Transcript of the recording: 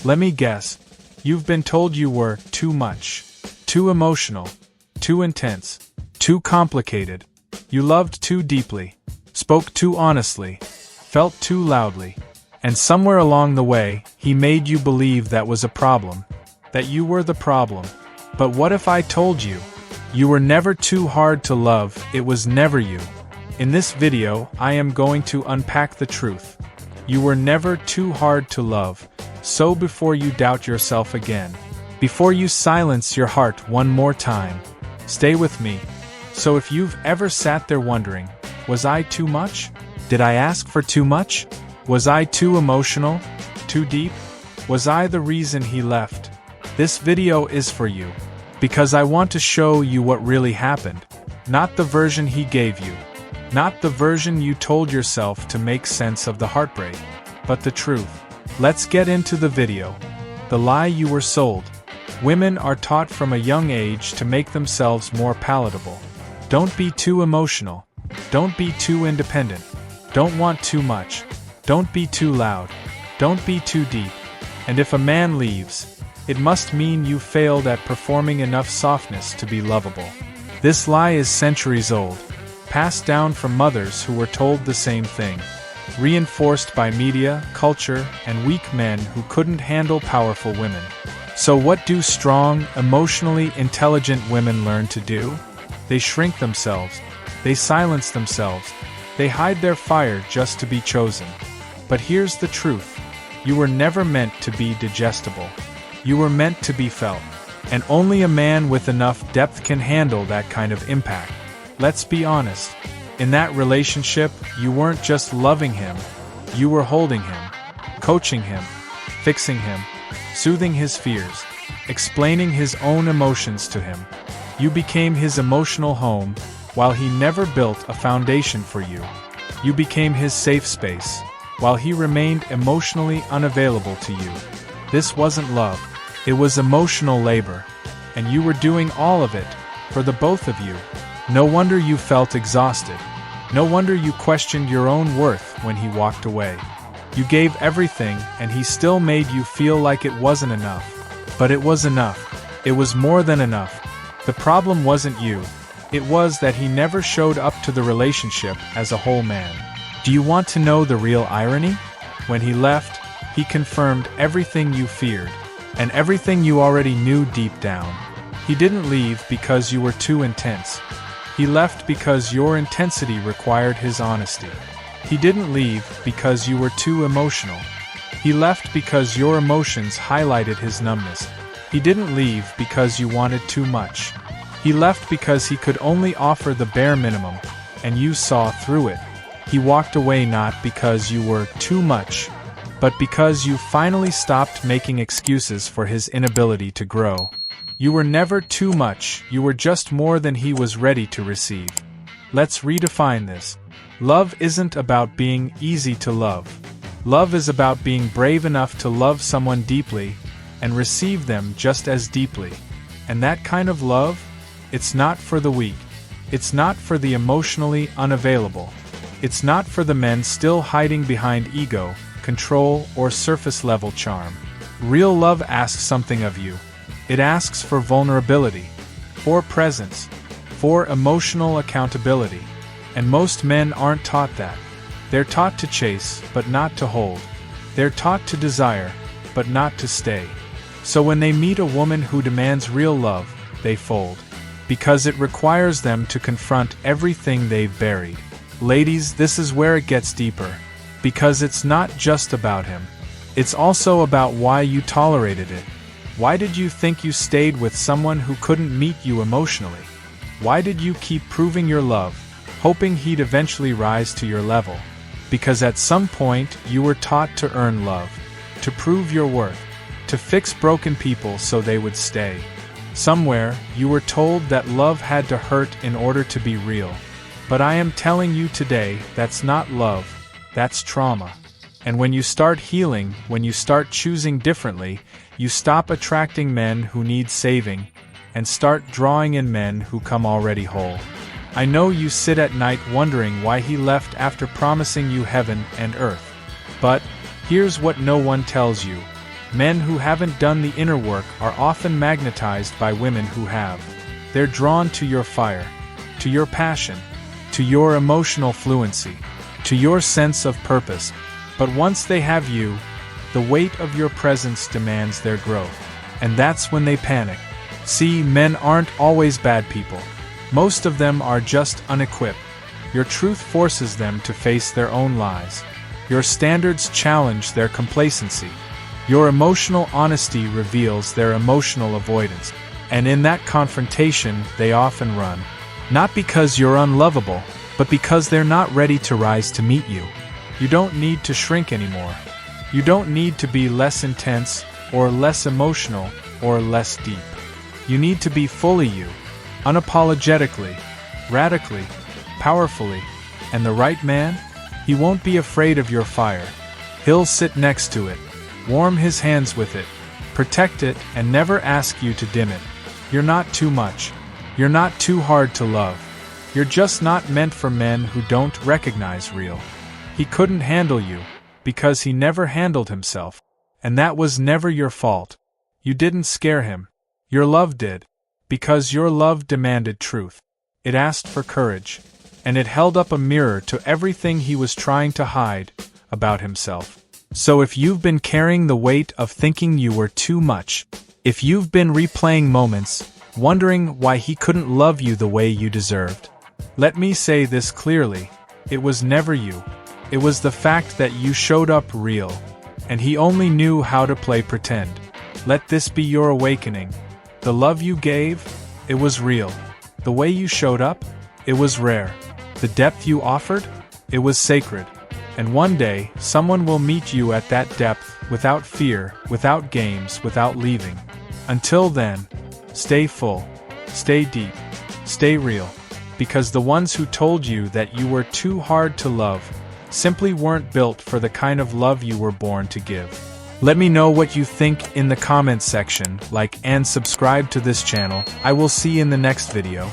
Let me guess. You've been told you were too much, too emotional, too intense, too complicated. You loved too deeply, spoke too honestly, felt too loudly. And somewhere along the way, he made you believe that was a problem, that you were the problem. But what if I told you? You were never too hard to love, it was never you. In this video, I am going to unpack the truth. You were never too hard to love, so before you doubt yourself again, before you silence your heart one more time, stay with me. So if you've ever sat there wondering, was I too much? Did I ask for too much? Was I too emotional? Too deep? Was I the reason he left? This video is for you. Because I want to show you what really happened. Not the version he gave you. Not the version you told yourself to make sense of the heartbreak. But the truth. Let's get into the video. The lie you were sold. Women are taught from a young age to make themselves more palatable. Don't be too emotional. Don't be too independent. Don't want too much. Don't be too loud. Don't be too deep. And if a man leaves, it must mean you failed at performing enough softness to be lovable. This lie is centuries old, passed down from mothers who were told the same thing, reinforced by media, culture, and weak men who couldn't handle powerful women. So what do strong, emotionally intelligent women learn to do? They shrink themselves, they silence themselves, they hide their fire just to be chosen. But here's the truth. You were never meant to be digestible. You were meant to be felt. And only a man with enough depth can handle that kind of impact. Let's be honest. In that relationship, you weren't just loving him, you were holding him, coaching him, fixing him, soothing his fears, explaining his own emotions to him. You became his emotional home, while he never built a foundation for you. You became his safe space, while he remained emotionally unavailable to you. This wasn't love. It was emotional labor, and you were doing all of it, for the both of you. No wonder you felt exhausted. No wonder you questioned your own worth when he walked away. You gave everything, and he still made you feel like it wasn't enough. But it was enough. It was more than enough. The problem wasn't you. It was that he never showed up to the relationship as a whole man. Do you want to know the real irony? When he left, he confirmed everything you feared. And everything you already knew deep down. He didn't leave because you were too intense. He left because your intensity required his honesty. He didn't leave because you were too emotional. He left because your emotions highlighted his numbness. He didn't leave because you wanted too much. He left because he could only offer the bare minimum, and you saw through it. He walked away not because you were too much, but because you finally stopped making excuses for his inability to grow. You were never too much, you were just more than he was ready to receive. Let's redefine this. Love isn't about being easy to love. Love is about being brave enough to love someone deeply and receive them just as deeply. And that kind of love, it's not for the weak. It's not for the emotionally unavailable. It's not for the men still hiding behind ego, control, or surface-level charm. Real love asks something of you. It asks for vulnerability, for presence, for emotional accountability. And most men aren't taught that. They're taught to chase, but not to hold. They're taught to desire, but not to stay. So when they meet a woman who demands real love, they fold. Because it requires them to confront everything they've buried. Ladies, this is where it gets deeper. Because it's not just about him. It's also about why you tolerated it. Why did you think you stayed with someone who couldn't meet you emotionally? Why did you keep proving your love, hoping he'd eventually rise to your level? Because at some point you were taught to earn love, to prove your worth, to fix broken people so they would stay. Somewhere, you were told that love had to hurt in order to be real. But I am telling you today, that's not love. That's trauma. And when you start healing, when you start choosing differently, you stop attracting men who need saving, and start drawing in men who come already whole. I know you sit at night wondering why he left after promising you heaven and earth. But here's what no one tells you. Men who haven't done the inner work are often magnetized by women who have. They're drawn to your fire, to your passion, to your emotional fluency, to your sense of purpose. But once they have you, the weight of your presence demands their growth. And that's when they panic. See, men aren't always bad people. Most of them are just unequipped. Your truth forces them to face their own lies. Your standards challenge their complacency. Your emotional honesty reveals their emotional avoidance. And in that confrontation, they often run. Not because you're unlovable, but because they're not ready to rise to meet you. You don't need to shrink anymore. You don't need to be less intense, or less emotional, or less deep. You need to be fully you, unapologetically, radically, powerfully. And the right man? He won't be afraid of your fire. He'll sit next to it, warm his hands with it, protect it, and never ask you to dim it. You're not too much. You're not too hard to love. You're just not meant for men who don't recognize real. He couldn't handle you, because he never handled himself. And that was never your fault. You didn't scare him. Your love did. Because your love demanded truth. It asked for courage. And it held up a mirror to everything he was trying to hide about himself. So if you've been carrying the weight of thinking you were too much, if you've been replaying moments, wondering why he couldn't love you the way you deserved, let me say this clearly, it was never you. It was the fact that you showed up real, and he only knew how to play pretend. Let this be your awakening. The love you gave, it was real. The way you showed up, it was rare. The depth you offered, it was sacred. And one day, someone will meet you at that depth, without fear, without games, without leaving. Until then, stay full, stay deep, stay real. Because the ones who told you that you were too hard to love simply weren't built for the kind of love you were born to give. Let me know what you think in the comments section, like and subscribe to this channel. I will see you in the next video.